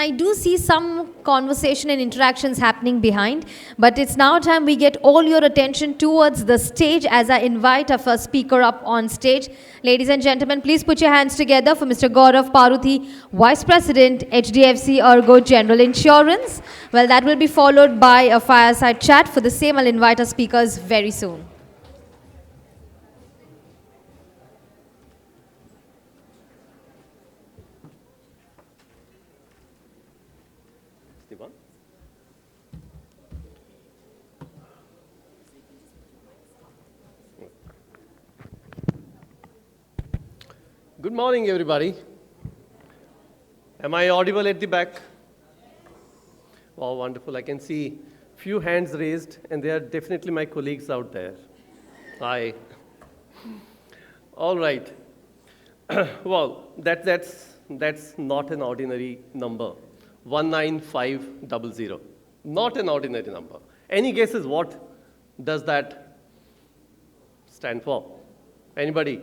I do see some conversation and interactions happening behind, but it's now time we get all your attention towards the stage as I invite our first speaker up on stage. Ladies and gentlemen, please put your hands together for Mr. Gaurav Paruthi, Vice President, HDFC Ergo General Insurance. Well, that will be followed by a fireside chat. For the same, I'll invite our speakers very soon. Good morning, everybody. Am I audible at the back? Wow, wonderful. I can see few hands raised, and they are definitely my colleagues out there. Hi. All right. Well, that's not an ordinary number. 19500. Not an ordinary number. Any guesses what does that stand for? Anybody?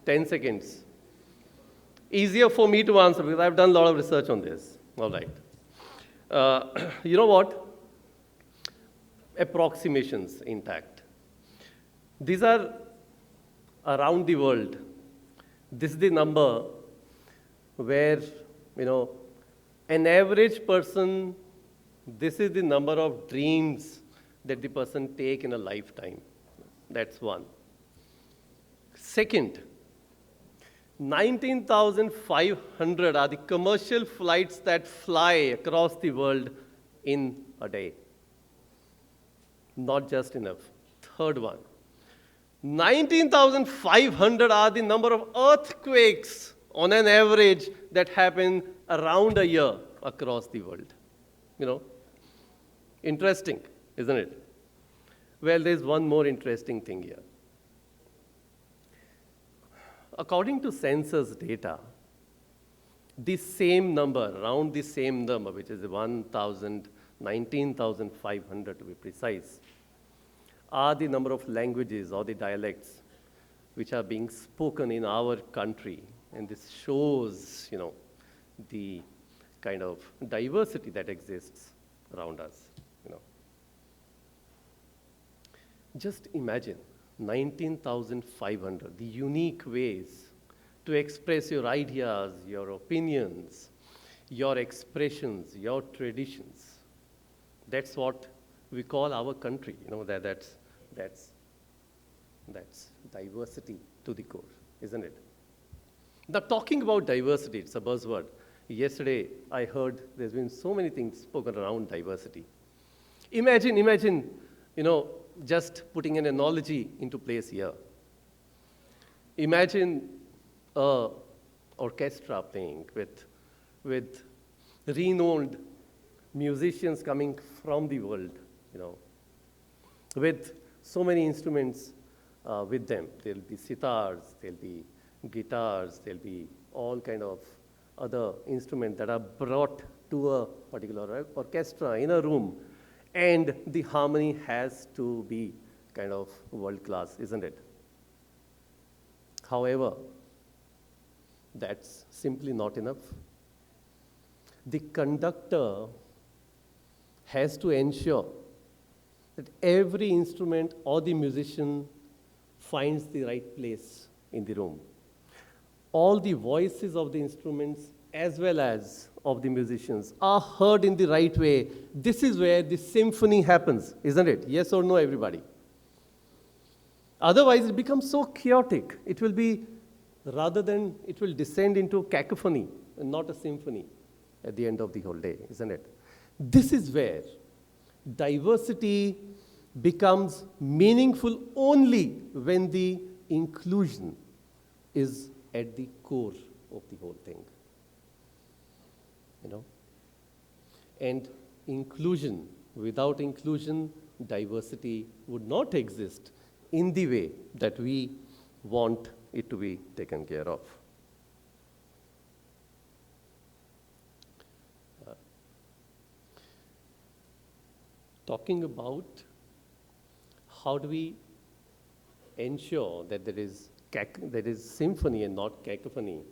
10 seconds. Easier for me to answer because I've done a lot of research on this. All right. You know what? Approximations intact. These are around the world. This is the number where, an average person, this is the number of dreams that the person take in a lifetime. That's one. Second, 19,500 are the commercial flights that fly across the world in a day. Not just enough. Third one, 19,500 are the number of earthquakes on an average that happen around a year across the world. Interesting, isn't it? Well, there's one more interesting thing here. According to census data, this same number, around the same number, which is 19,500 to be precise, are the number of languages or the dialects which are being spoken in our country. And this shows, the kind of diversity that exists around us. Just imagine 19,500, the unique ways to express your ideas, your opinions, your expressions, your traditions. That's what we call our country. That's diversity to the core, isn't it? Now, talking about diversity, it's a buzzword. Yesterday, I heard there's been so many things spoken around diversity. Imagine, just putting an analogy into place here. Imagine an orchestra playing with renowned musicians coming from the world, with so many instruments with them. There'll be sitars, there'll be guitars, there'll be all kind of other instruments that are brought to a particular orchestra in a room. And the harmony has to be kind of world-class, isn't it? However, that's simply not enough. The conductor has to ensure that every instrument or the musician finds the right place in the room. All the voices of the instruments as well as of the musicians are heard in the right way. This is where the symphony happens, isn't it? Yes or no, everybody? Otherwise, it becomes so chaotic. It will descend into cacophony and not a symphony at the end of the whole day, isn't it? This is where diversity becomes meaningful only when the inclusion is at the core of the whole thing. And inclusion, without inclusion, diversity would not exist in the way that we want it to be taken care of. Talking about how do we ensure that there is symphony and not cacophony,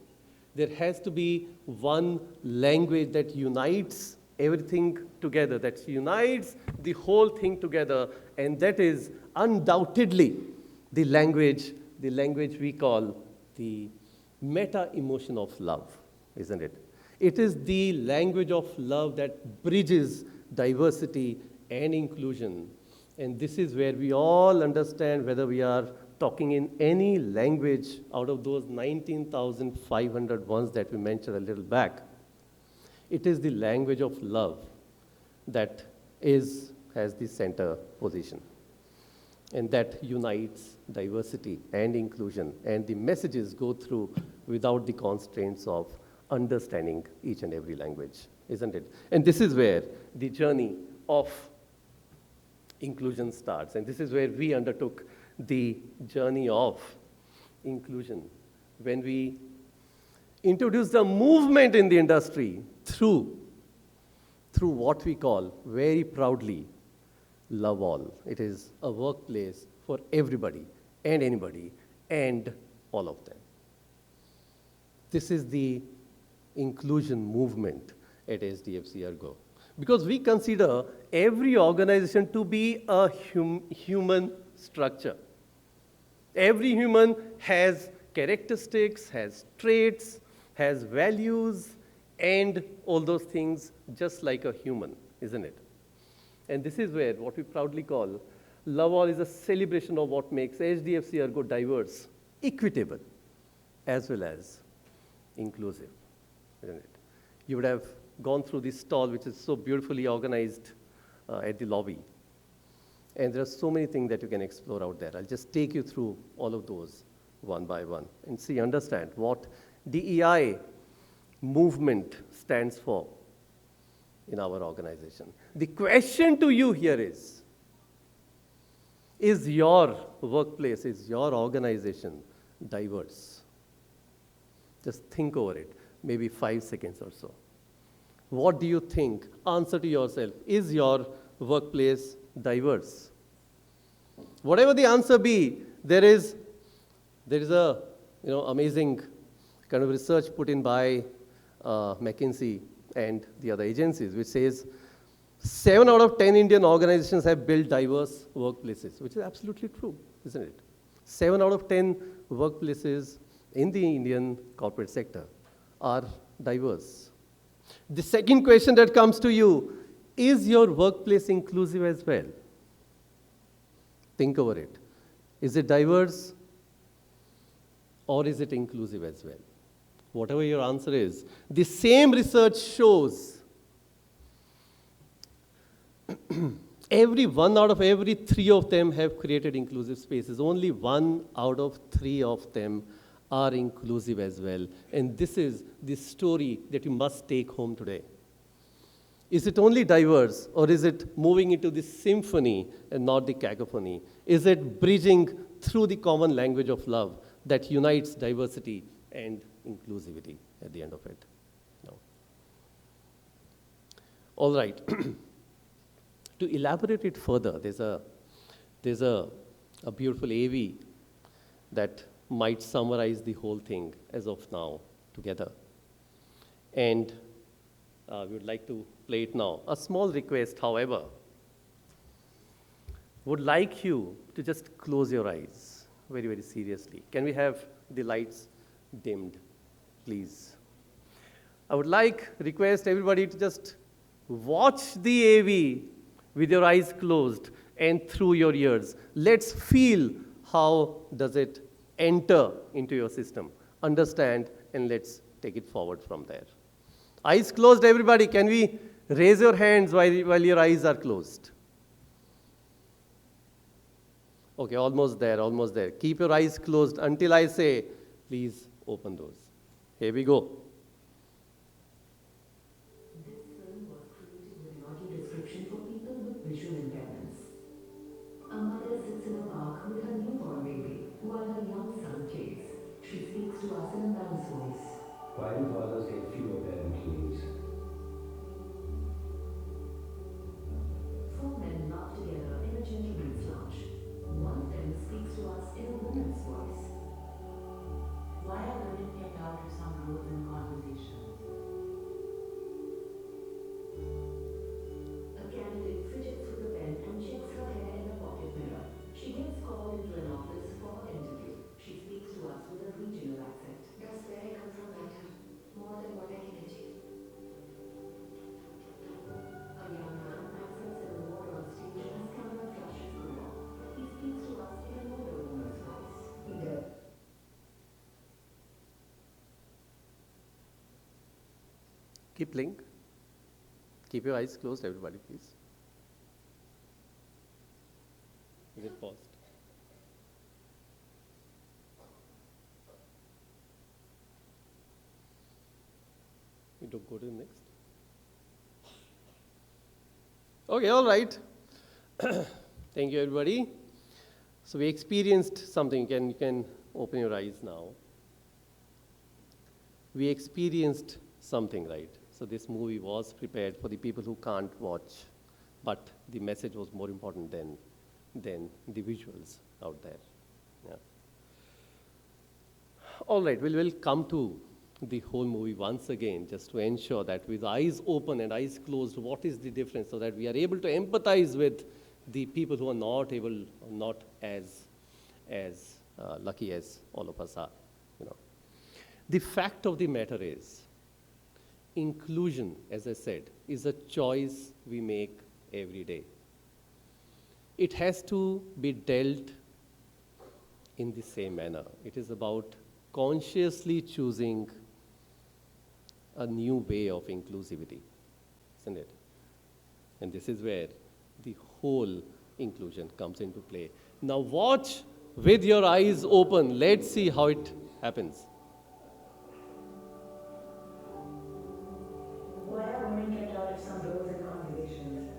There has to be one language that unites everything together, that unites the whole thing together, and that is undoubtedly the language we call the meta emotion of love, isn't it? It is the language of love that bridges diversity and inclusion. And this is where we all understand whether we are talking in any language out of those 19,500 ones that we mentioned a little back. It is the language of love that has the center position, and that unites diversity and inclusion, and the messages go through without the constraints of understanding each and every language, isn't it? And this is where the journey of inclusion starts, and this is where we undertook the journey of inclusion when we introduced a movement in the industry through what we call very proudly Love All. It is a workplace for everybody and anybody and all of them. This is the inclusion movement at SDFC Ergo, because we consider every organization to be a human structure. Every human has characteristics, has traits, has values, and all those things just like a human, isn't it? And this is where what we proudly call Love All is a celebration of what makes HDFC Ergo diverse, equitable, as well as inclusive, isn't it? You would have gone through this stall, which is so beautifully organized at the lobby. And there are so many things that you can explore out there. I'll just take you through all of those one by one and understand what DEI movement stands for in our organization. The question to you here is your workplace, is your organization diverse? Just think over it, maybe 5 seconds or so. What do you think? Answer to yourself, is your workplace diverse? Whatever the answer be, there is a amazing kind of research put in by McKinsey and the other agencies, which says 7 out of 10 Indian organizations have built diverse workplaces, which is absolutely true, isn't it? 7 out of 10 workplaces in the Indian corporate sector are diverse. The second question that comes to you, is your workplace inclusive as well? Think over it. Is it diverse or is it inclusive as well? Whatever your answer is, the same research shows every 1 out of every 3 of them have created inclusive spaces. Only 1 out of 3 of them are inclusive as well. And this is the story that you must take home today. Is it only diverse, or is it moving into the symphony and not the cacophony? Is it bridging through the common language of love that unites diversity and inclusivity at the end of it? No. All right. To elaborate it further, there's a beautiful AV that might summarize the whole thing as of now together. And we would like to play it now. A small request, however, would like you to just close your eyes very, very seriously. Can we have the lights dimmed, please? I would request everybody to just watch the AV with your eyes closed and through your ears. Let's feel how does it enter into your system. Understand, and let's take it forward from there. Eyes closed, everybody. Can we raise your hands while your eyes are closed? Okay, almost there, almost there. Keep your eyes closed until I say, please open those. Here we go. This film was created with an audio description for people with visual impairments. A mother sits in a park with her newborn baby while her young son plays. She speaks to us in a mother's voice. Why do fathers get fewer parent leaves? 4 men laugh together in a gentleman's lounge. One of them speaks to us in a woman's voice. Why are women kept out of some roles in Keep playing. Keep your eyes closed, everybody, please. Is it paused? You don't go to the next. Okay, all right. Thank you, everybody. So we experienced something. You can open your eyes now. We experienced something, right? So this movie was prepared for the people who can't watch, but the message was more important than the visuals out there. Yeah. All right, we'll come to the whole movie once again, just to ensure that with eyes open and eyes closed, what is the difference, so that we are able to empathize with the people who are not as lucky as all of us are. You know, the fact of the matter is, inclusion, as I said, is a choice we make every day. It has to be dealt in the same manner. It is about consciously choosing a new way of inclusivity, isn't it? And this is where the whole inclusion comes into play. Now watch with your eyes open. Let's see how it happens. Why are women kept out of some roles and conversations?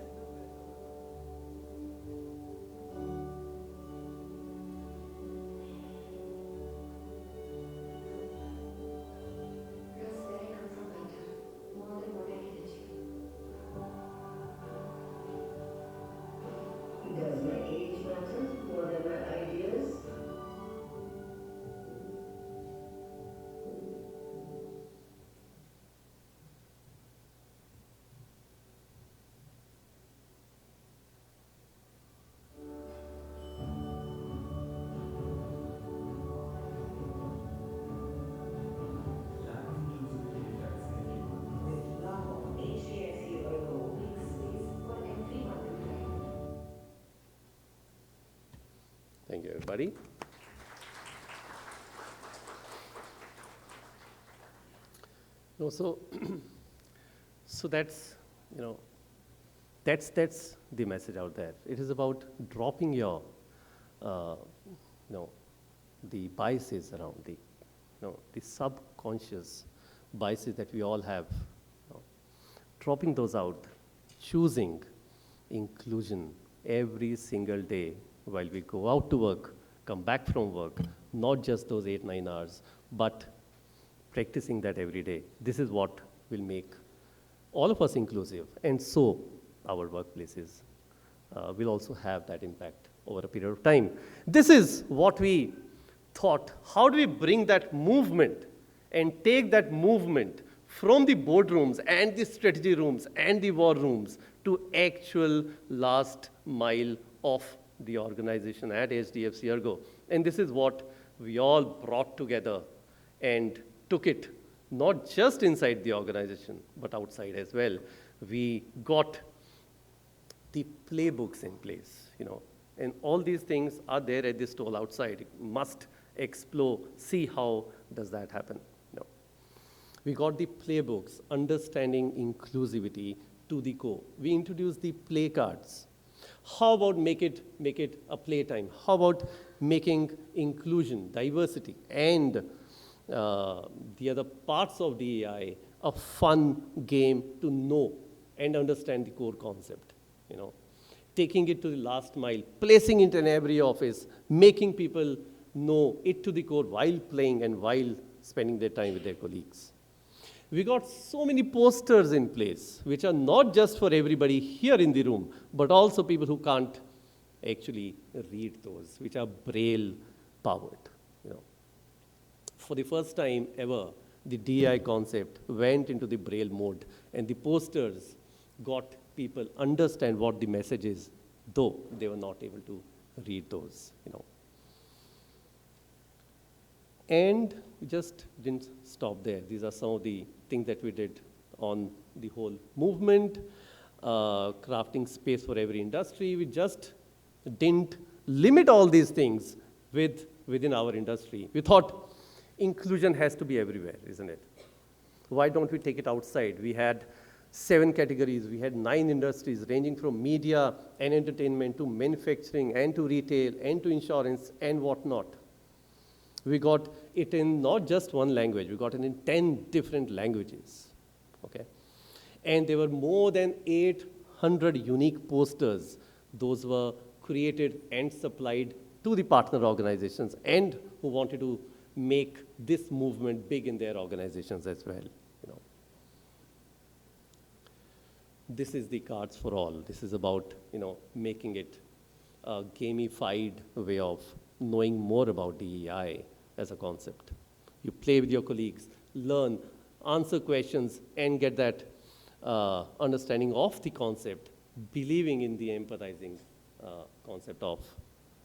Because where I come from matter more than what I can achieve. Does my age matter more than my ideas? With love, HDFC Ergo makes space for everyone to thrive. Thank you, everybody. No, so that's, that's the message out there. It is about dropping your, the biases around the subconscious biases that we all have. Dropping those out, choosing inclusion every single day while we go out to work, come back from work, not just those 8-9 hours, but practicing that every day. This is what will make all of us inclusive, and so our workplaces will also have that impact over a period of time. This is what we thought. How do we bring that movement and take that movement from the boardrooms and the strategy rooms and the war rooms to actual last mile of the organization at HDFC Ergo? And this is what we all brought together and took it not just inside the organization, but outside as well. We got the playbooks in place, and all these things are there at the stall outside. You must explore, see how does that happen. We got the playbooks, understanding inclusivity to the core. We introduced the play cards. How about make it a playtime? How about making inclusion, diversity, and the other parts of DEI a fun game to know and understand the core concept? Taking it to the last mile, placing it in every office, making people know it to the core while playing and while spending their time with their colleagues. We got so many posters in place, which are not just for everybody here in the room, but also people who can't actually read those, which are Braille powered. For the first time ever, the DI concept went into the Braille mode, and the posters got people understand what the message is, though they were not able to read those. And we just didn't stop there. These are some of the things that we did on the whole movement, crafting space for every industry. We just didn't limit all these things within our industry. We thought inclusion has to be everywhere, isn't it? Why don't we take it outside? We had 7 categories. We had 9 industries ranging from media and entertainment to manufacturing and to retail and to insurance and whatnot. We got it in not just one language, we got it in 10 different languages, okay? And there were more than 800 unique posters. Those were created and supplied to the partner organizations and who wanted to make this movement big in their organizations as well. This is the Cards for All. This is about making it a gamified way of knowing more about DEI as a concept. You play with your colleagues, learn, answer questions, and get that understanding of the concept, believing in the empathizing concept of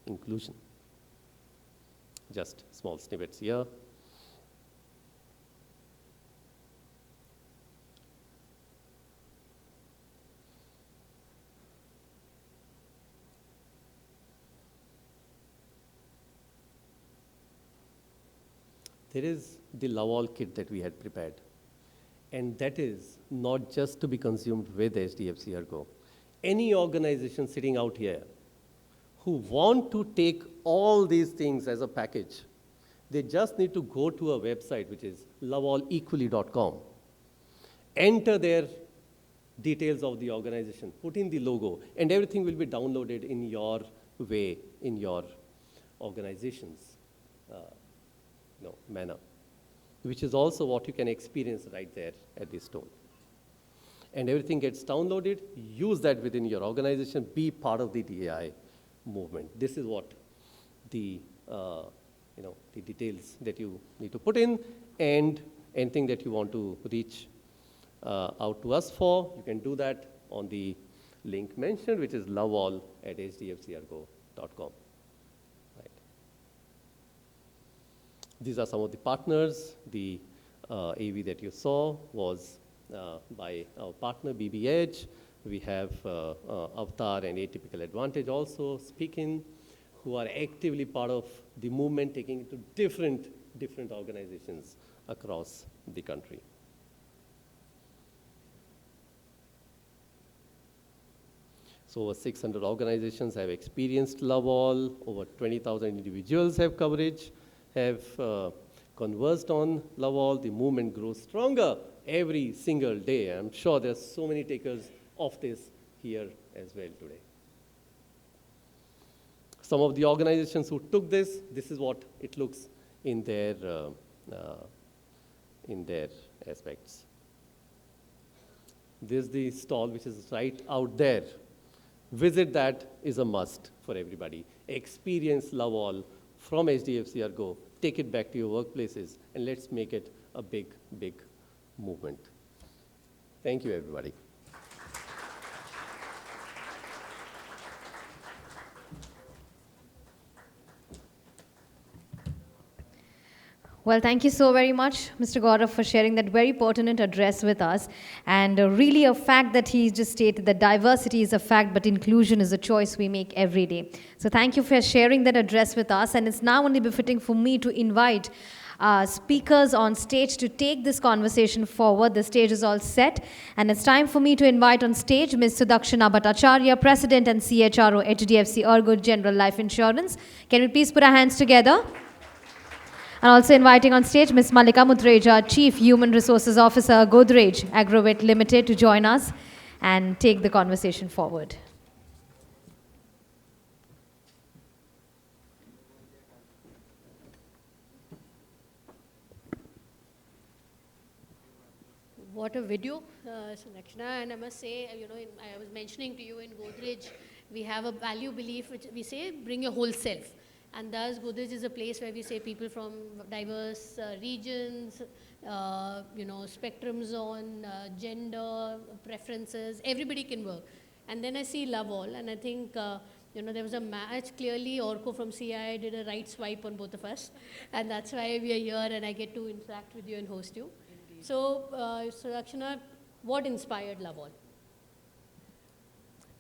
inclusion. Just small snippets here. There is the Love All kit that we had prepared. And that is not just to be consumed with HDFC Ergo. Any organization sitting out here who want to take all these things as a package, they just need to go to a website which is loveallequally.com. Enter their details of the organization, put in the logo, and everything will be downloaded in your way, in your organization's manner, which is also what you can experience right there at this stone. And everything gets downloaded, use that within your organization, be part of the DEI movement. This is what the details that you need to put in, and anything that you want to reach out to us for, you can do that on the link mentioned, which is loveall@hdfcergo.com. Right. These are some of the partners. The AV that you saw was by our partner BBH. We have Avatar and Atypical Advantage also speaking, who are actively part of the movement, taking it to different organizations across the country. So over 600 organizations have experienced Love All, over 20,000 individuals have coverage, have conversed on Love All. The movement grows stronger every single day. I'm sure there's so many takers of this here as well today. Some of the organizations who took this is what it looks in their aspects. This is the stall which is right out there. Visit that is a must for everybody. Experience Love All from HDFC Ergo. Take it back to your workplaces, and let's make it a big, big movement. Thank you, everybody. Well, thank you so very much, Mr. Gaurav, for sharing that very pertinent address with us. And really a fact that he just stated that diversity is a fact, but inclusion is a choice we make every day. So thank you for sharing that address with us. And it's now only befitting for me to invite speakers on stage to take this conversation forward. The stage is all set. And it's time for me to invite on stage Ms. Sudakshana Bhattacharya, President and CHRO, HDFC Ergo General Life Insurance. Can we please put our hands together? And also inviting on stage Ms. Malika Mutreja, Chief Human Resources Officer, Godrej Agrovet Limited, to join us and take the conversation forward. What a video, Sudakshana. And I must say, I was mentioning to you in Godrej, we have a value belief which we say, bring your whole self. And thus, Godrej is a place where we say people from diverse regions, spectrums on gender, preferences, everybody can work. And then I see Love All, and I think, there was a match. Clearly, Orko from CII did a right swipe on both of us. And that's why we are here, and I get to interact with you and host you. So, Sudakshana, what inspired Love All?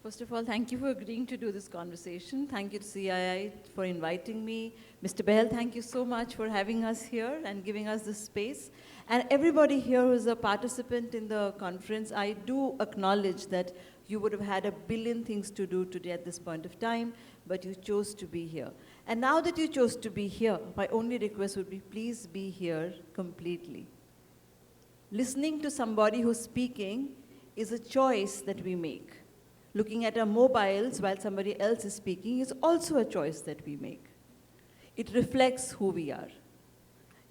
First of all, thank you for agreeing to do this conversation. Thank you to CII for inviting me. Mr. Behel, thank you so much for having us here and giving us this space. And everybody here who's a participant in the conference, I do acknowledge that you would have had a billion things to do today at this point of time, but you chose to be here. And now that you chose to be here, my only request would be please be here completely. Listening to somebody who's speaking is a choice that we make. Looking at our mobiles while somebody else is speaking is also a choice that we make. It reflects who we are.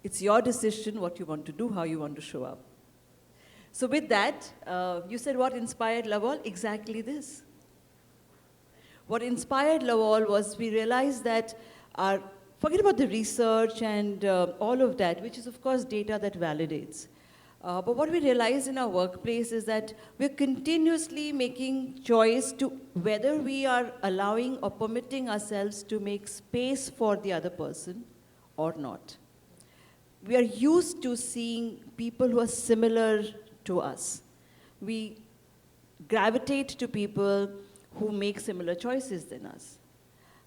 It's your decision what you want to do, how you want to show up. So with that, you said what inspired Lawal? Exactly this. What inspired Lawal was we realized that forget about the research and all of that, which is of course data that validates. But what we realize in our workplace is that we're continuously making choice to whether we are allowing or permitting ourselves to make space for the other person or not. We are used to seeing people who are similar to us. We gravitate to people who make similar choices than us.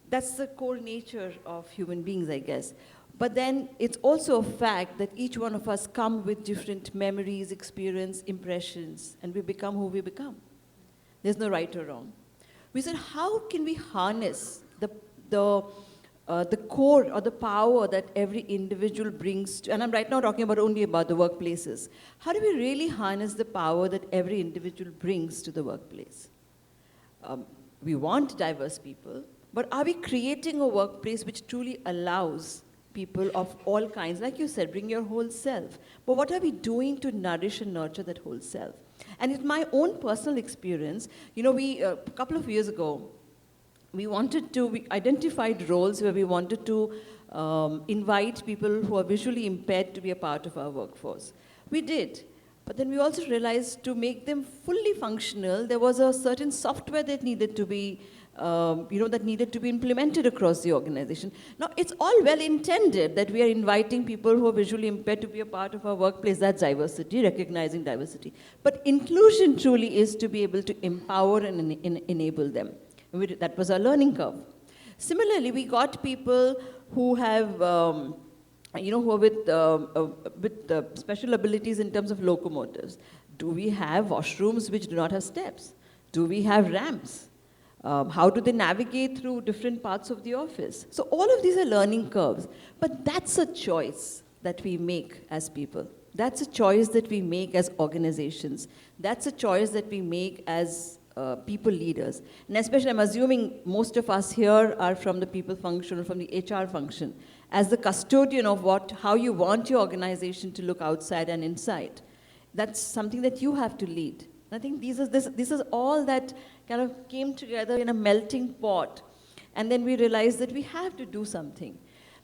That's the core nature of human beings, I guess. But then it's also a fact that each one of us come with different memories, experience, impressions, and we become who we become. There's no right or wrong. We said, how can we harness the core or the power that every individual brings to, and I'm right now talking only about the workplaces. How do we really harness the power that every individual brings to the workplace? We want diverse people, but are we creating a workplace which truly allows people of all kinds, like you said, bring your whole self. But what are we doing to nourish and nurture that whole self? And in my own personal experience, you know, a couple of years ago, we identified roles where we wanted to invite people who are visually impaired to be a part of our workforce. We did. But then we also realized to make them fully functional, there was a certain software that needed to be implemented across the organization. Now, it's all well intended that we are inviting people who are visually impaired to be a part of our workplace. That's diversity, recognizing diversity. But inclusion truly is to be able to empower and enable them. That was our learning curve. Similarly, we got people who have, who are with special abilities in terms of locomotives. Do we have washrooms which do not have steps? Do we have ramps? How do they navigate through different parts of the office? So all of these are learning curves. But that's a choice that we make as people. That's a choice that we make as organizations. That's a choice that we make as people leaders. And especially, I'm assuming most of us here are from the people function or from the HR function. As the custodian of how you want your organization to look outside and inside. That's something that you have to lead. I think this is all that kind of came together in a melting pot. And then we realized that we have to do something.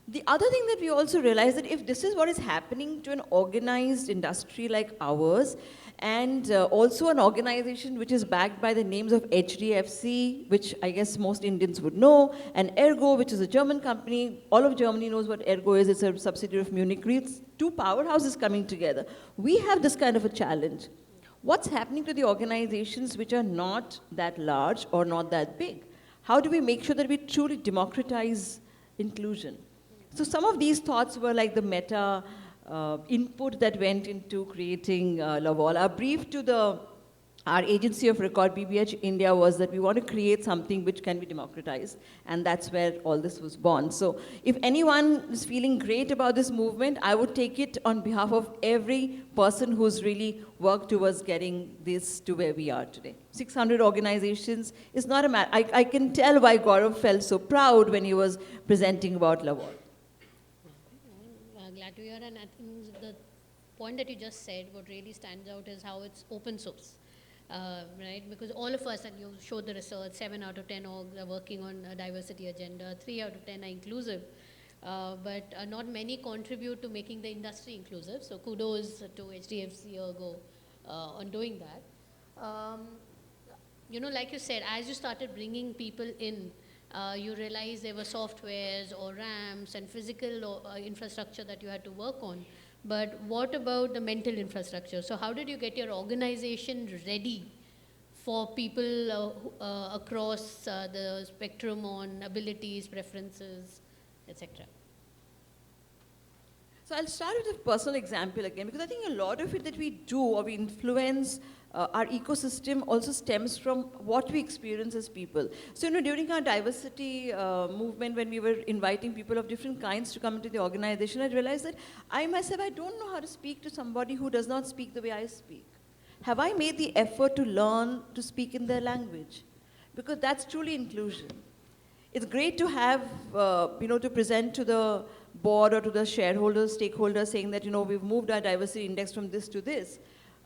The other thing that we also realized that if this is what is happening to an organized industry like ours, and also an organization which is backed by the names of HDFC, which I guess most Indians would know, and Ergo, which is a German company. All of Germany knows what Ergo is. It's a subsidiary of Munich Re. It's two powerhouses coming together. We have this kind of a challenge. What's happening to the organizations which are not that large or not that big? How do we make sure that we truly democratize inclusion? So some of these thoughts were like the meta input that went into creating Lawal. Our brief to our agency of record, BBH India, was that we want to create something which can be democratized, and that's where all this was born. So if anyone is feeling great about this movement, I would take it on behalf of every person who's really worked towards getting this to where we are today. 600 organizations is not a matter. I can tell why Gaurav felt so proud when he was presenting about Lawal. Glad to hear, and I think the point that you just said, what really stands out is how it's open source. Right? Because all of us, and you showed the research, 7 out of 10 orgs are working on a diversity agenda, 3 out of 10 are inclusive, but not many contribute to making the industry inclusive. So kudos to HDFC Ergo on doing that. Like you said, as you started bringing people in, you realize there were softwares or ramps and physical infrastructure that you had to work on. But what about the mental infrastructure? So how did you get your organization ready for people across the spectrum on abilities, preferences, etc.? So I'll start with a personal example again, because I think a lot of it that we do or we influence our ecosystem also stems from what we experience as people. So, during our diversity movement, when we were inviting people of different kinds to come into the organization, I realized that I myself, I don't know how to speak to somebody who does not speak the way I speak. Have I made the effort to learn to speak in their language? Because that's truly inclusion. It's great to have, to present to the board or to the shareholders, stakeholders, saying that, we've moved our diversity index from this to this.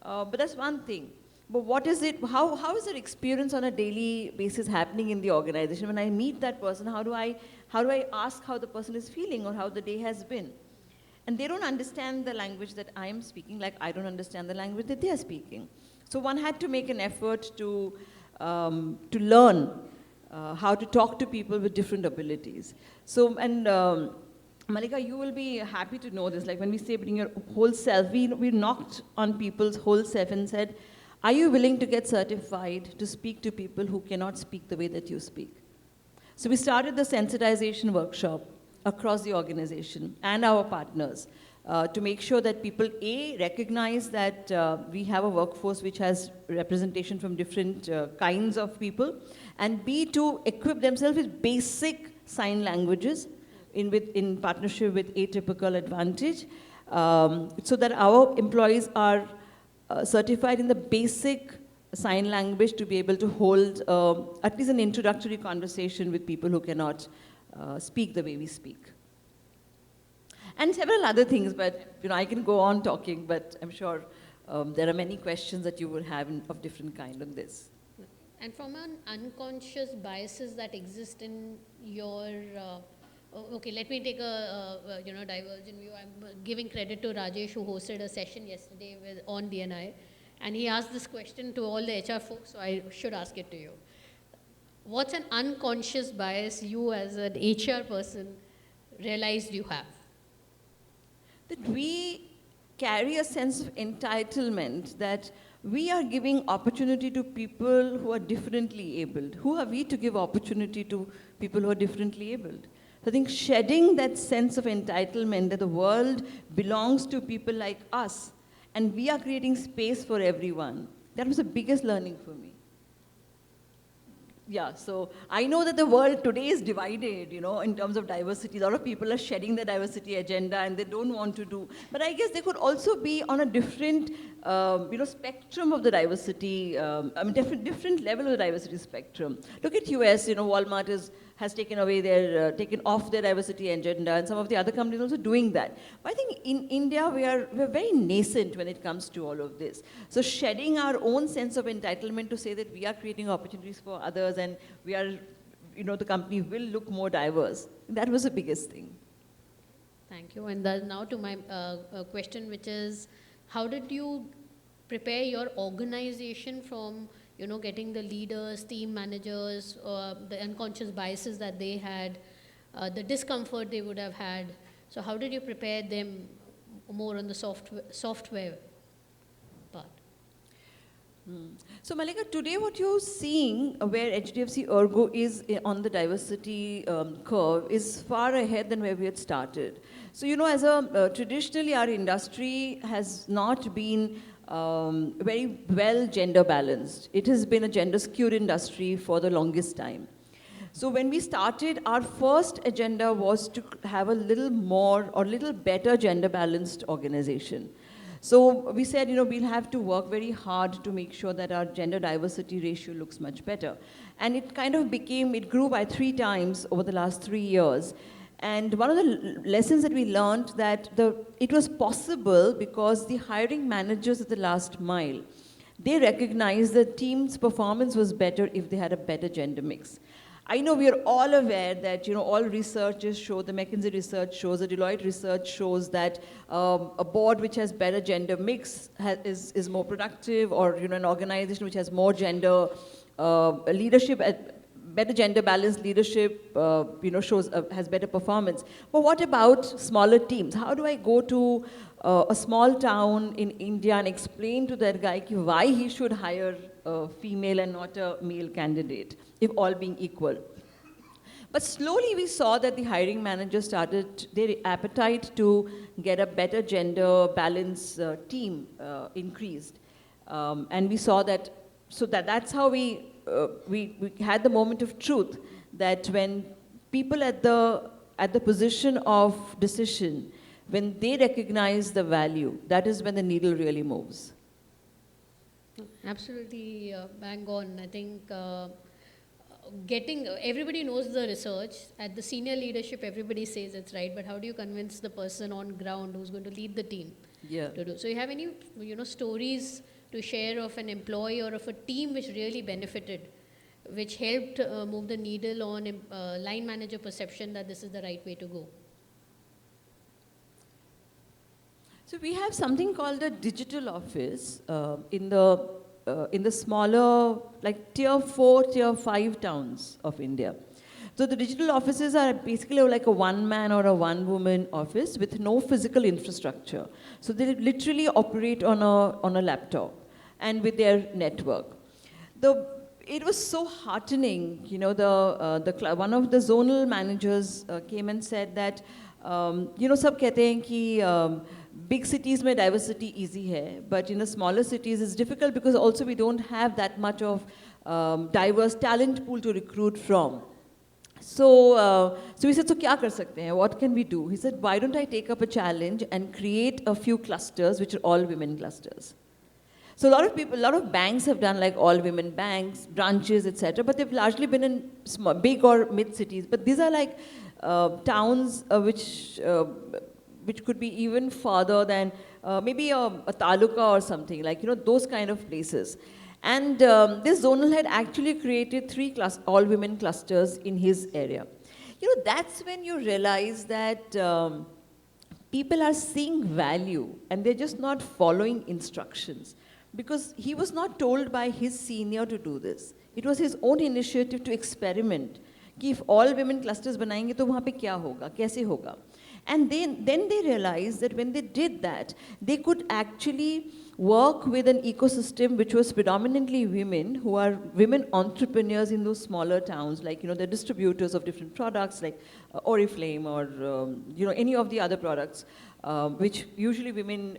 But that's one thing. But what is it, how is that experience on a daily basis happening in the organization? When I meet that person, how do I ask how the person is feeling or how the day has been? And they don't understand the language that I am speaking, like I don't understand the language that they are speaking. So one had to make an effort to learn how to talk to people with different abilities. So, and Malika, you will be happy to know this. Like when we say bring your whole self, we knocked on people's whole self and said, are you willing to get certified to speak to people who cannot speak the way that you speak? So we started the sensitization workshop across the organization and our partners to make sure that people, A, recognize that we have a workforce which has representation from different kinds of people, and B, to equip themselves with basic sign languages in partnership with Atypical Advantage, so that our employees are certified in the basic sign language to be able to hold at least an introductory conversation with people who cannot speak the way we speak. And several other things, but I can go on talking, but I'm sure there are many questions that you will have of different kind on this. And from an unconscious biases that exist in your, okay, let me take a divergent view. I'm giving credit to Rajesh, who hosted a session yesterday on D&I, and he asked this question to all the HR folks, so I should ask it to you. What's an unconscious bias you as an HR person realized you have? That we carry a sense of entitlement, that we are giving opportunity to people who are differently abled. Who are we to give opportunity to people who are differently abled? So I think shedding that sense of entitlement that the world belongs to people like us and we are creating space for everyone, that was the biggest learning for me. Yeah, so I know that the world today is divided, in terms of diversity. A lot of people are shedding the diversity agenda and they don't want to do. But I guess they could also be on a different, spectrum of the diversity, different level of the diversity spectrum. Look at US, Walmart has taken off their diversity agenda, and some of the other companies also doing that. But I think in India, we're very nascent when it comes to all of this. So shedding our own sense of entitlement to say that we are creating opportunities for others and we are, the company will look more diverse. That was the biggest thing. Thank you. And now to my question, which is, how did you prepare your organization from getting the leaders, team managers, the unconscious biases that they had, the discomfort they would have had? So how did you prepare them more on the software part? So Malika, today what you're seeing where HDFC Ergo is on the diversity curve is far ahead than where we had started. So traditionally our industry has not been very well gender balanced. It has been a gender skewed industry for the longest time. So when we started, our first agenda was to have a little more or little better gender balanced organization. So we said, we'll have to work very hard to make sure that our gender diversity ratio looks much better. And it kind of it grew by 3 times over the last 3 years. And one of the lessons that we learned that it was possible because the hiring managers at the last mile, they recognized that team's performance was better if they had a better gender mix. I know we are all aware that all researchers show, the McKinsey research shows, the Deloitte research shows that a board which has better gender mix is more productive, or an organization which has more gender leadership better gender balanced leadership, has better performance. But what about smaller teams? How do I go to a small town in India and explain to that guy why he should hire a female and not a male candidate, if all being equal? But slowly we saw that the hiring managers started, their appetite to get a better gender balance team increased. And we saw that, so that's how we had the moment of truth, that when people at the position of decision, when they recognize the value, that is when the needle really moves. Absolutely bang on. I think everybody knows the research. At the senior leadership, everybody says it's right, but how do you convince the person on ground who's going to lead the team to do? So you have any stories to share of an employee or of a team which really benefited, which helped move the needle on line manager perception that this is the right way to go? So we have something called a digital office in the smaller, like tier 4, tier 5 towns of India. So the digital offices are basically like a one-man or a one-woman office with no physical infrastructure. So they literally operate on a laptop and with their network. It was so heartening, one of the zonal managers came and said that, सब कहते हैं कि big cities mein diversity easy hai, but in the smaller cities it's difficult because also we don't have that much of diverse talent pool to recruit from. So we said, so kya kar sakte hain? What can we do? He said, why don't I take up a challenge and create a few clusters which are all women clusters. So a lot of banks have done like all women banks, branches, etc. But they've largely been in big or mid cities. But these are like towns which could be even farther than maybe a taluka or something, like, those kind of places. And this zonal had actually created 3 all-women clusters in his area. That's when you realize that people are seeing value and they're just not following instructions. Because he was not told by his senior to do this. It was his own initiative to experiment. कि if all women clusters बनाएंगे तो वहाँ पे क्या होगा, कैसे होगा? And then they realized that when they did that, they could actually work with an ecosystem which was predominantly women, who are women entrepreneurs in those smaller towns, like, they're distributors of different products like Oriflame or, any of the other products, which usually women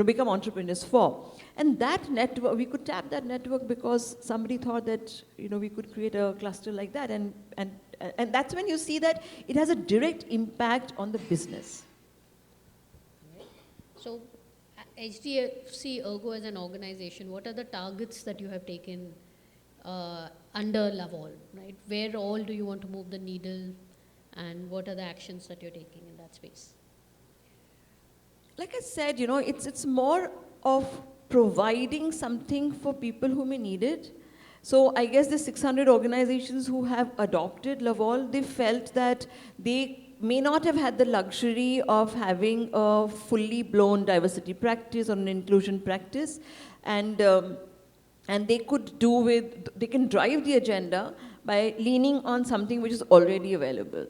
become entrepreneurs for. And that network, we could tap that network because somebody thought that, we could create a cluster like that. And that's when you see that it has a direct impact on the business. So HDFC Ergo as an organization, what are the targets that you have taken under Lavol, right? Where all do you want to move the needle, and what are the actions that you're taking in that space? Like I said, it's more of providing something for people who may need it. So I guess the 600 organizations who have adopted Lavol, they felt that they may not have had the luxury of having a fully blown diversity practice or an inclusion practice, and they can drive the agenda by leaning on something which is already available.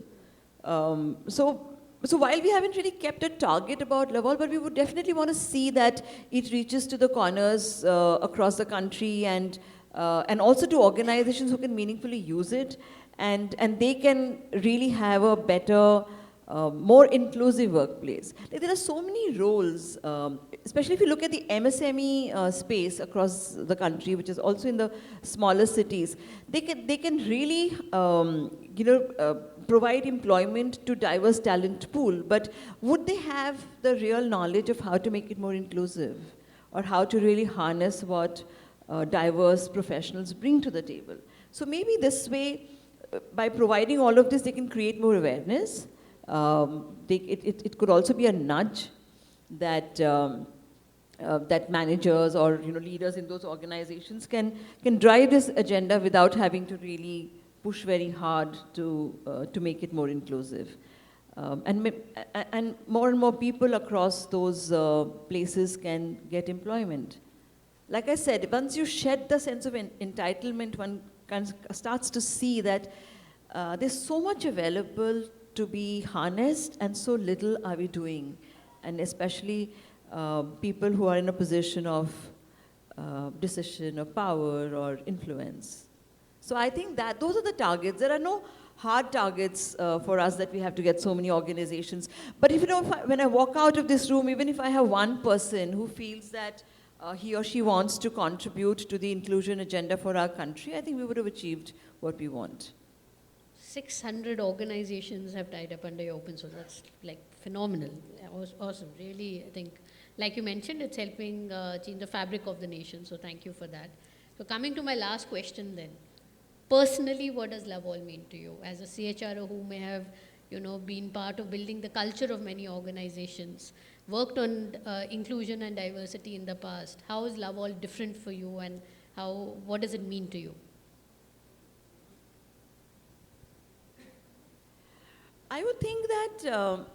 So while we haven't really kept a target about Lavol, but we would definitely want to see that it reaches to the corners across the country, and also to organizations who can meaningfully use it, and they can really have a better, more inclusive workplace. Like, there are so many roles, especially if you look at the MSME space across the country, which is also in the smaller cities. They can really, provide employment to diverse talent pool, but would they have the real knowledge of how to make it more inclusive, or how to really harness what diverse professionals bring to the table? So maybe this way, by providing all of this, they can create more awareness. It could also be a nudge that that managers or leaders in those organizations can drive this agenda without having to really push very hard to make it more inclusive. And more people across those places can get employment. Like I said, once you shed the sense of entitlement one starts to see that there's so much available to be harnessed and so little are we doing. And especially people who are in a position of decision or power or influence. So I think that those are the targets. There are no hard targets for us that we have to get so many organizations. But if, when I walk out of this room, even if I have one person who feels that he or she wants to contribute to the inclusion agenda for our country, I think we would have achieved what we want. 600 organizations have tied up under your open source. That's like phenomenal. Awesome. Really, I think, like you mentioned, it's helping change the fabric of the nation. So thank you for that. So coming to my last question then. Personally, what does love all mean to you? As a CHRO who may have, been part of building the culture of many organizations, worked on inclusion and diversity in the past, how is love all different for you and what does it mean to you? I would think that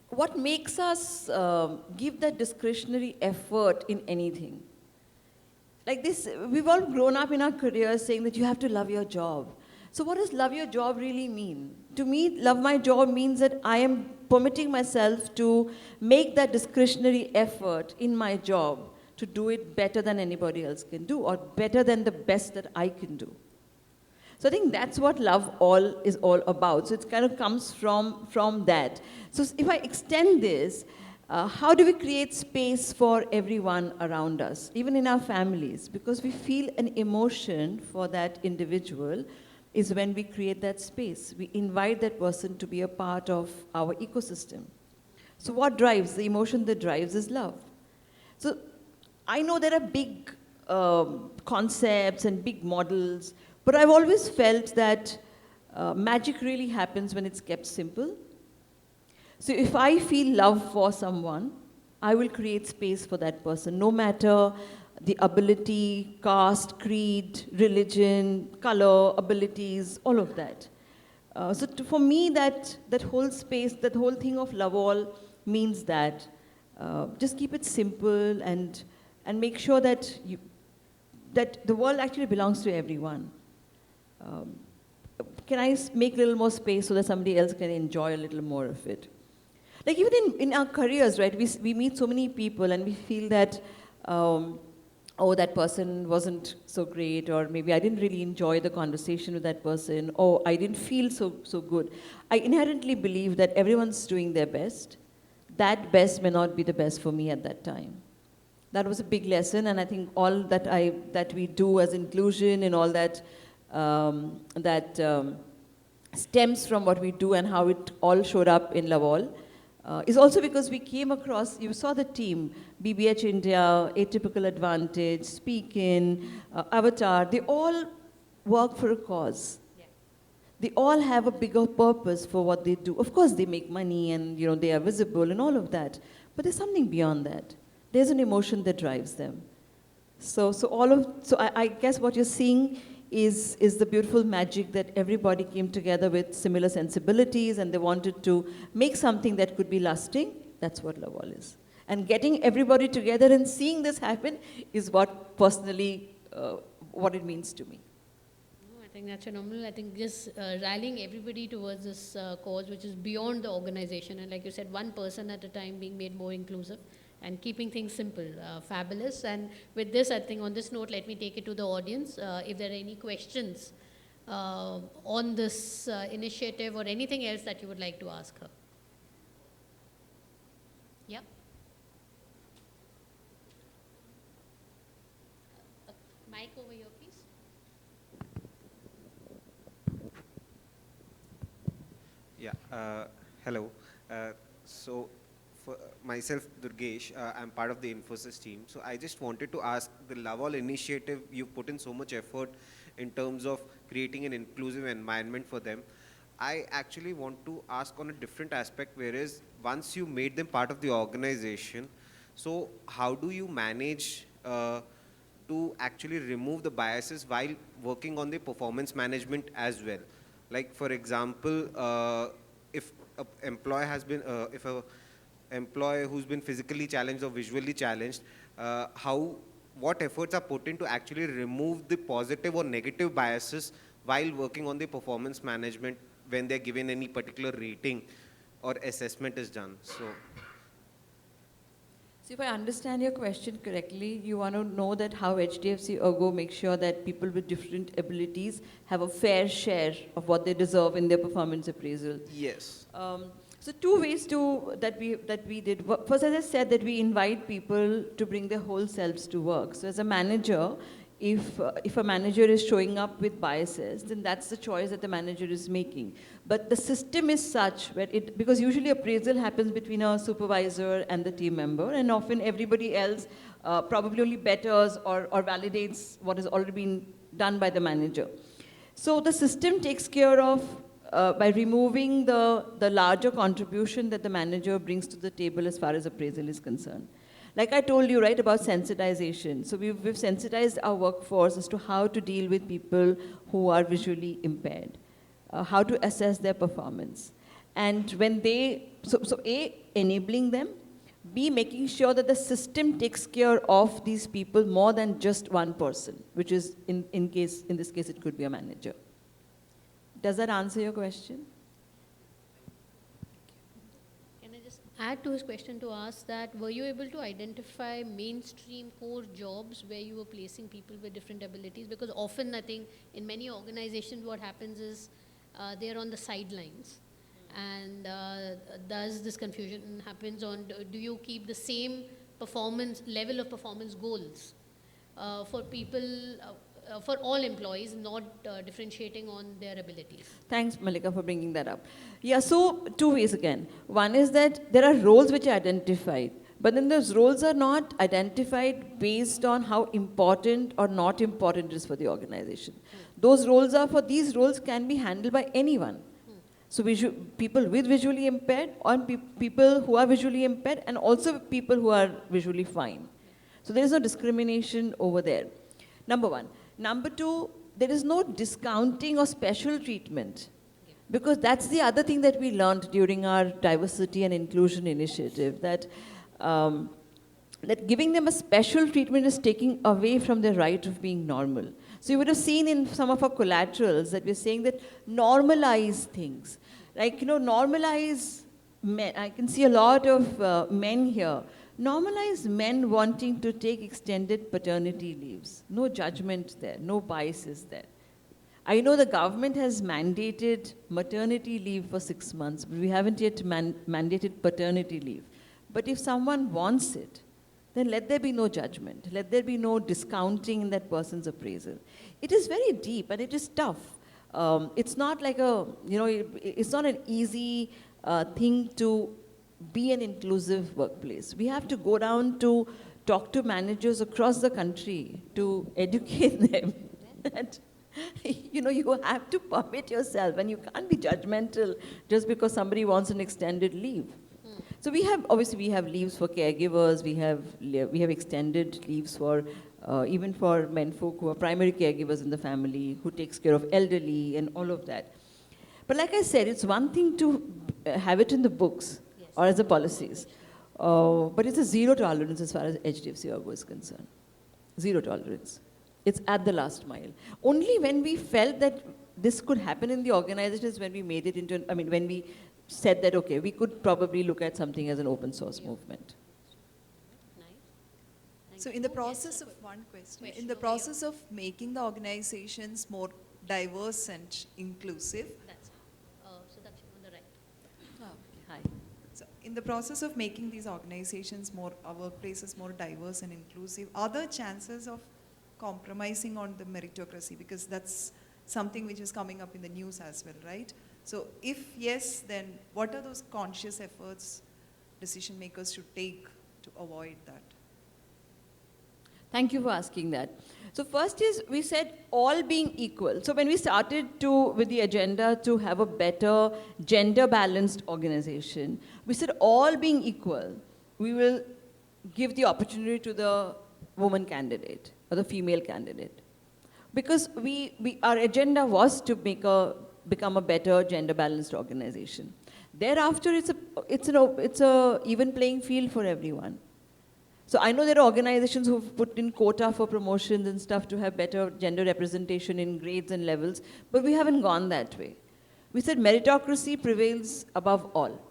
what makes us give that discretionary effort in anything. Like this, we've all grown up in our careers saying that you have to love your job. So what does love your job really mean? To me, love my job means that I am permitting myself to make that discretionary effort in my job to do it better than anybody else can do or better than the best that I can do. So I think that's what love all is all about. So it kind of comes from that. So if I extend this, how do we create space for everyone around us, even in our families? Because we feel an emotion for that individual is when we create that space. We invite that person to be a part of our ecosystem. So what drives? The emotion that drives is love. So I know there are big concepts and big models, but I've always felt that magic really happens when it's kept simple. So if I feel love for someone, I will create space for that person, no matter the ability, caste, creed, religion, color, abilities, all of that. For me, that whole space, that whole thing of love all means that just keep it simple and make sure that the world actually belongs to everyone. Can I make a little more space so that somebody else can enjoy a little more of it? Like even in our careers, right, we meet so many people and we feel that, oh, that person wasn't so great, or maybe I didn't really enjoy the conversation with that person, or I didn't feel so good. I inherently believe that everyone's doing their best. That best may not be the best for me at that time. That was a big lesson, and I think all that we do as inclusion and all that, stems from what we do and how it all showed up in Laval. Is also because we came across, you saw the team, BBH India, Atypical Advantage, Speak In, Avatar, they all work for a cause. Yeah. They all have a bigger purpose for what they do. Of course, they make money and they are visible and all of that, but there's something beyond that. There's an emotion that drives them. So I guess what you're seeing is the beautiful magic that everybody came together with similar sensibilities and they wanted to make something that could be lasting. That's what love all is. And getting everybody together and seeing this happen is what personally, what it means to me. I think that's phenomenal. I think just rallying everybody towards this cause, which is beyond the organization. And like you said, one person at a time being made more inclusive and keeping things simple, fabulous. And with this, I think on this note, let me take it to the audience. If there are any questions on this initiative or anything else that you would like to ask her. Yeah. Mic over here, please. Yeah, hello. So for myself, Durgesh, I'm part of the Infosys team. So I just wanted to ask, the Love All initiative, you put in so much effort in terms of creating an inclusive environment for them. I actually want to ask on a different aspect, whereas once you made them part of the organization, so how do you manage to actually remove the biases while working on the performance management as well? Like, for example, if an employee has been, if a employee who's been physically challenged or visually challenged, how what efforts are put in to actually remove the positive or negative biases while working on the performance management when they're given any particular rating or assessment is done. So if I understand your question correctly, you want to know that how HDFC Ergo makes sure that people with different abilities have a fair share of what they deserve in their performance appraisal. Yes. So two ways that we did. First, as I said, that we invite people to bring their whole selves to work. So as a manager, if a manager is showing up with biases, then that's the choice that the manager is making. But the system is such where because usually appraisal happens between a supervisor and the team member, and often everybody else probably only betters or validates what has already been done by the manager. So the system takes care of, by removing the larger contribution that the manager brings to the table as far as appraisal is concerned. Like I told you, right, about sensitization. So we've sensitized our workforce as to how to deal with people who are visually impaired, how to assess their performance. And when so A, enabling them, B, making sure that the system takes care of these people more than just one person, which is, in this case, it could be a manager. Does that answer your question? Can I just add to his question to ask that, were you able to identify mainstream core jobs where you were placing people with different abilities? Because often I think in many organizations what happens is they're on the sidelines. And does this confusion happens on, do you keep the same level of performance goals for people, for all employees, not differentiating on their abilities? Thanks, Malika, for bringing that up. Yeah, so two ways again. One is that there are roles which are identified, but then those roles are not identified based on how important or not important it is for the organization. Those roles these roles can be handled by anyone. So people with visually impaired, or people who are visually impaired, and also people who are visually fine. So there is no discrimination over there. Number one. Number two, there is no discounting or special treatment, because that's the other thing that we learned during our diversity and inclusion initiative, that giving them a special treatment is taking away from their right of being normal. So you would have seen in some of our collaterals that we're saying that normalize things. Like, normalize men. I can see a lot of men here. Normalize men wanting to take extended paternity leaves. No judgment there, no biases there. I know the government has mandated maternity leave for 6 months, but we haven't yet mandated paternity leave. But if someone wants it, then let there be no judgment. Let there be no discounting in that person's appraisal. It is very deep and it is tough. It's not like it's not an easy thing to be an inclusive workplace. We have to go down to talk to managers across the country to educate them that, you have to permit yourself and you can't be judgmental just because somebody wants an extended leave. So we have leaves for caregivers, we have extended leaves for even for men folk who are primary caregivers in the family, who takes care of elderly and all of that. But like I said, it's one thing to have it in the books or as a policies, but it's a zero tolerance as far as HDFC Ergo is concerned. Zero tolerance. It's at the last mile. Only when we felt that this could happen in the organization is when we made it into, when we said that, okay, we could probably look at something as an open source movement. So in the process of, one question, in the process of making the organizations more diverse and inclusive. So that's on the right. Oh, Hi. so in the process of making these organizations our workplaces more diverse and inclusive, are there chances of compromising on the meritocracy? Because that's something which is coming up in the news as well, right? So if yes, then what are those conscious efforts decision makers should take to avoid that? Thank you for asking that. So first is, we said all being equal. So when we started with the agenda to have a better gender-balanced organization, we said all being equal, we will give the opportunity to the woman candidate or the female candidate. Because our agenda was to become a better gender-balanced organization. Thereafter, it's a even playing field for everyone. So I know there are organizations who've put in quota for promotions and stuff to have better gender representation in grades and levels, but we haven't gone that way. We said meritocracy prevails above all.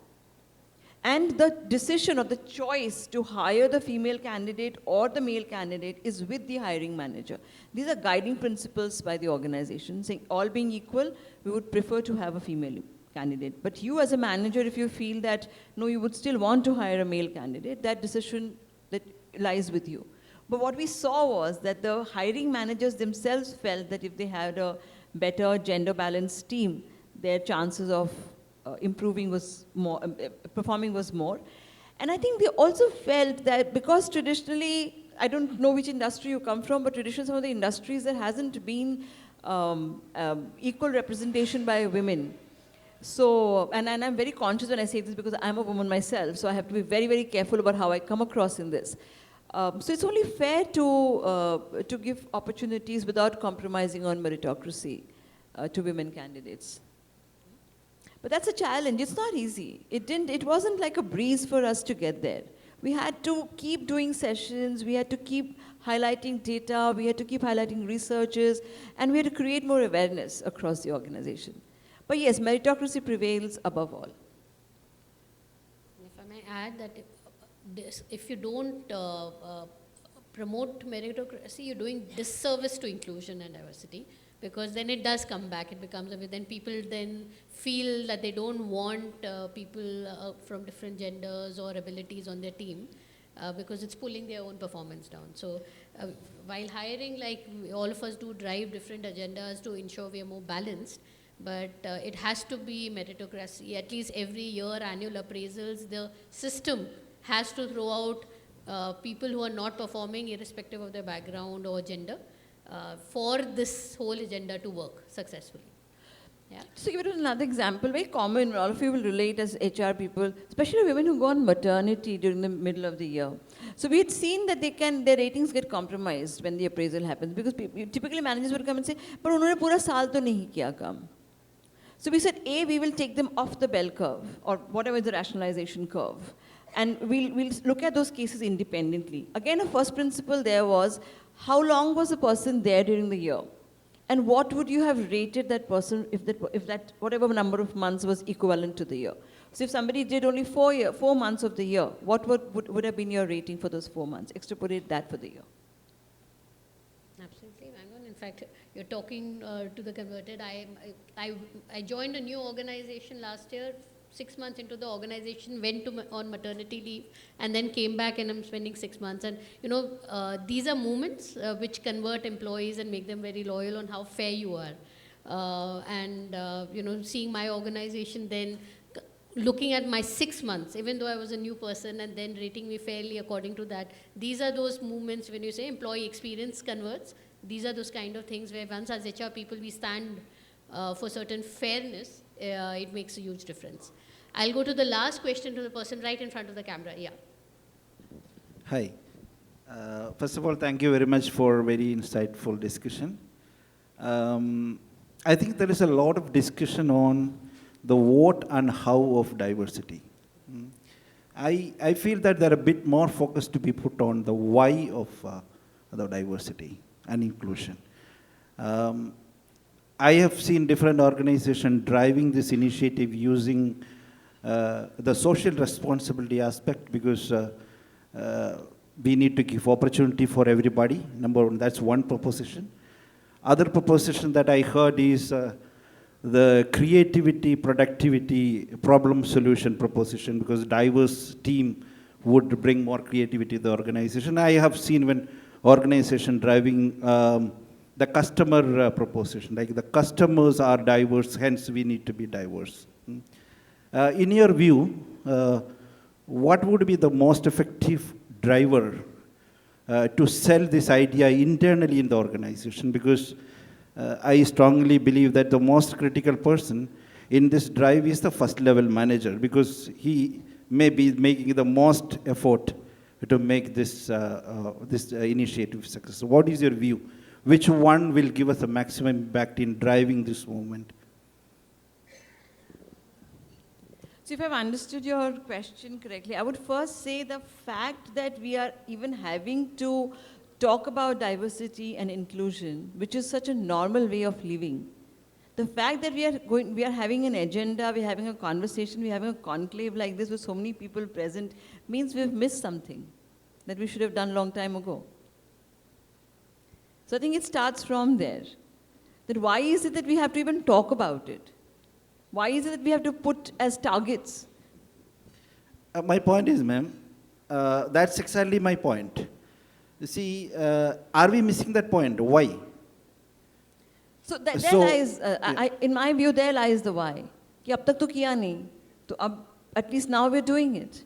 And the decision or the choice to hire the female candidate or the male candidate is with the hiring manager. These are guiding principles by the organization, saying all being equal, we would prefer to have a female candidate. But you as a manager, if you feel that, no, you would still want to hire a male candidate, that decision that lies with you. But what we saw was that the hiring managers themselves felt that if they had a better gender balanced team, their chances of improving was more, performing was more. And I think they also felt that because traditionally, I don't know which industry you come from, but traditionally some of the industries there hasn't been equal representation by women. So, and I'm very conscious when I say this because I'm a woman myself, so I have to be very, very careful about how I come across in this. So it's only fair to give opportunities without compromising on meritocracy to women candidates. But that's a challenge. It's not easy. It wasn't like a breeze for us to get there. We had to keep doing sessions. We had to keep highlighting data. We had to keep highlighting researches. And we had to create more awareness across the organization. But yes, meritocracy prevails above all. If I may add that if you don't promote meritocracy, you're doing disservice to inclusion and diversity. Because then it does come back, it becomes then people then feel that they don't want people from different genders or abilities on their team because it's pulling their own performance down. So while hiring, like all of us do drive different agendas to ensure we are more balanced, but it has to be meritocracy. At least every year, annual appraisals, the system has to throw out people who are not performing irrespective of their background or gender. For this whole agenda to work successfully. Yeah. So give it another example, very common, all of you will relate as HR people, especially women who go on maternity during the middle of the year. So we had seen that their ratings get compromised when the appraisal happens because typically managers would come and say, but unhone pura saal to nahi kiya kam. So we said, we will take them off the bell curve or whatever is the rationalization curve. And we'll look at those cases independently. Again, a first principle there was, how long was the person there during the year? And what would you have rated that person if that whatever number of months was equivalent to the year? So if somebody did only 4 months of the year, what would have been your rating for those 4 months? Extrapolate that for the year. Absolutely, Mangon. In fact, you're talking to the converted. I joined a new organization last year. 6 months into the organization, went on maternity leave, and then came back, and I'm spending 6 months. And these are moments which convert employees and make them very loyal on how fair you are. Seeing my organization then looking at my 6 months, even though I was a new person, and then rating me fairly according to that. These are those moments when you say employee experience converts. These are those kind of things where once as HR people we stand for certain fairness, it makes a huge difference. I'll go to the last question to the person right in front of the camera. Yeah. Hi. First of all, thank you very much for very insightful discussion. I think there is a lot of discussion on the what and how of diversity. I feel that there are a bit more focus to be put on the why of the diversity and inclusion. I have seen different organizations driving this initiative using the social responsibility aspect because we need to give opportunity for everybody. Number one, that's one proposition. Other proposition that I heard is the creativity, productivity, problem solution proposition because diverse team would bring more creativity to the organization. I have seen when organization driving the customer proposition, like the customers are diverse, hence we need to be diverse. In your view, what would be the most effective driver to sell this idea internally in the organization? Because I strongly believe that the most critical person in this drive is the first level manager because he may be making the most effort to make this, this initiative successful. What is your view? Which one will give us the maximum impact in driving this movement? So if I've understood your question correctly, I would first say the fact that we are even having to talk about diversity and inclusion, which is such a normal way of living. The fact that we are having an agenda, we're having a conversation, we're having a conclave like this with so many people present, means we've missed something that we should have done a long time ago. So I think it starts from there. That why is it that we have to even talk about it? Why is it that we have to put as targets? My point is, ma'am, that's exactly my point. You see, are we missing that point? Why? So there So, lies, yeah. in my view, there lies the why. कि अब तक तो किया नहीं, तो at least now we're doing it.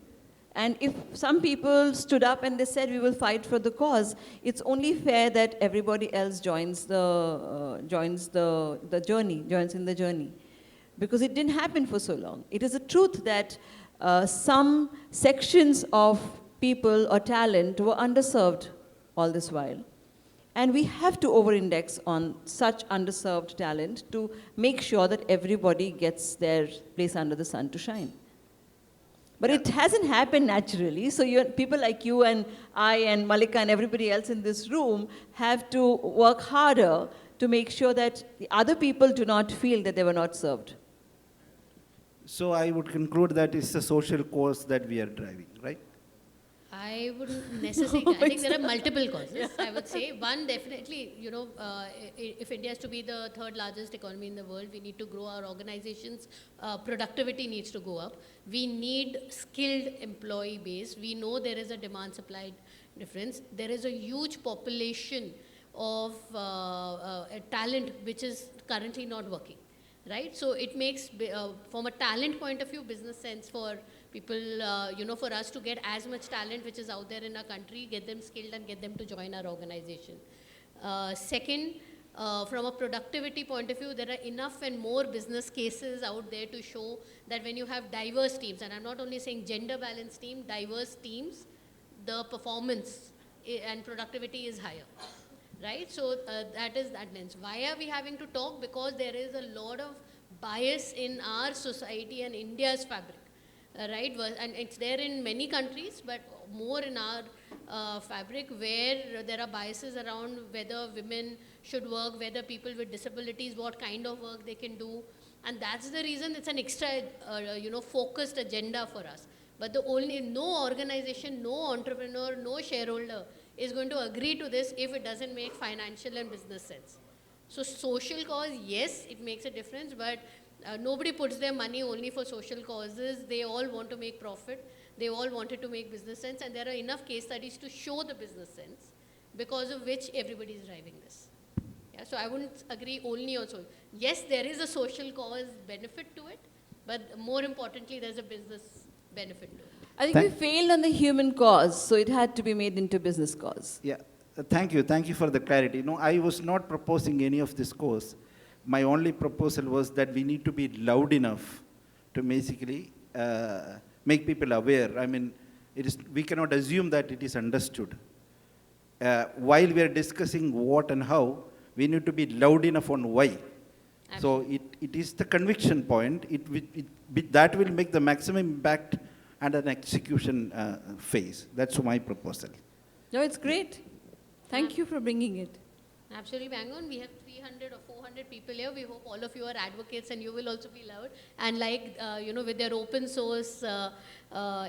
And if some people stood up and they said we will fight for the cause, it's only fair that everybody else joins the journey, joins in the journey. Because it didn't happen for so long. It is a truth that some sections of people or talent were underserved all this while. And we have to over-index on such underserved talent to make sure that everybody gets their place under the sun to shine. But it hasn't happened naturally, so people like you and I and Malika and everybody else in this room have to work harder to make sure that the other people do not feel that they were not served. So I would conclude that it's a social cause that we are driving, right? I wouldn't necessarily. I think there are multiple causes. I would say one, definitely, if India is to be the third largest economy in the world, we need to grow our organizations. Productivity needs to go up. We need skilled employee base. We know there is a demand-supply difference. There is a huge population of talent which is currently not working, right? So it makes, from a talent point of view, business sense for people, for us to get as much talent which is out there in our country, get them skilled and get them to join our organization. Second, from a productivity point of view, there are enough and more business cases out there to show that when you have diverse teams, and I'm not only saying gender balanced team, diverse teams, the performance and productivity is higher, right? So that is that lens. Why are we having to talk? Because there is a lot of bias in our society and India's fabric. Right, and it's there in many countries, but more in our fabric, where there are biases around whether women should work, whether people with disabilities, what kind of work they can do, and that's the reason it's an extra, focused agenda for us. But no organization, no entrepreneur, no shareholder is going to agree to this if it doesn't make financial and business sense. So social cause, yes, it makes a difference, but nobody puts their money only for social causes. They all want to make profit. They all wanted to make business sense, and there are enough case studies to show the business sense, because of which everybody is driving this. Yeah, so I wouldn't agree only on social. Yes, there is a social cause benefit to it, but more importantly, there's a business benefit to it. I think we failed on the human cause, so it had to be made into business cause. Yeah, thank you for the clarity. No, I was not proposing any of this course. My only proposal was that we need to be loud enough to basically make people aware. I mean, we cannot assume that it is understood. While we are discussing what and how, we need to be loud enough on why. Absolutely. So it is the conviction point. That will make the maximum impact and an execution phase. That's my proposal. No, it's great. Thank you for bringing it. Absolutely bang on. We have 300 or 400 people here. We hope all of you are advocates and you will also be loud. And with their open source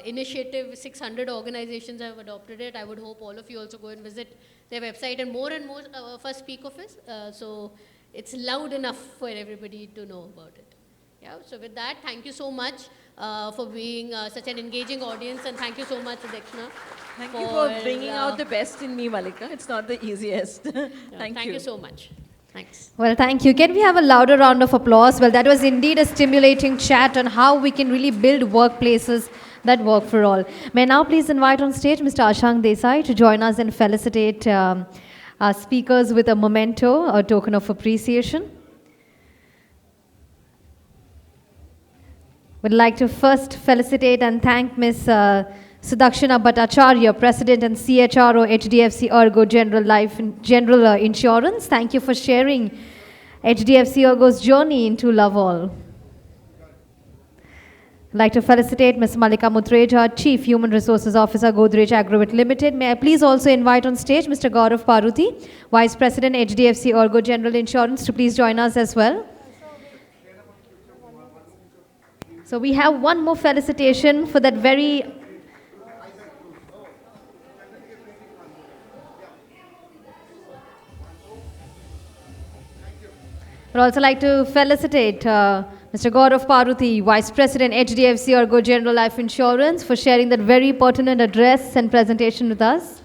initiative, 600 organizations have adopted it. I would hope all of you also go and visit their website, and more of us speak of it. So it's loud enough for everybody to know about it. Yeah. So with that, thank you so much for being such an engaging audience, and thank you so much, Adekshna. Thank you for bringing out the best in me, Malika. It's not the easiest. Thank you. You so much. Thanks. Well, thank you. Can we have a louder round of applause? Well, that was indeed a stimulating chat on how we can really build workplaces that work for all. May I now please invite on stage Mr. Ashank Desai to join us and felicitate our speakers with a memento, a token of appreciation. Would like to first felicitate and thank Ms. Sudakshana Bhattacharya, President and CHRO, HDFC Ergo General Insurance. Thank you for sharing HDFC Ergo's journey into Love All. I'd like to felicitate Ms. Malika Mutreja, Chief Human Resources Officer, Godrej Agrovet Limited. May I please also invite on stage Mr. Gaurav Paruthi, Vice President, HDFC Ergo General Insurance, to please join us as well. So we have one more felicitation for that very... I'd also like to felicitate Mr. Gaurav Paruthi, Vice President, HDFC Ergo General Life Insurance, for sharing that very pertinent address and presentation with us.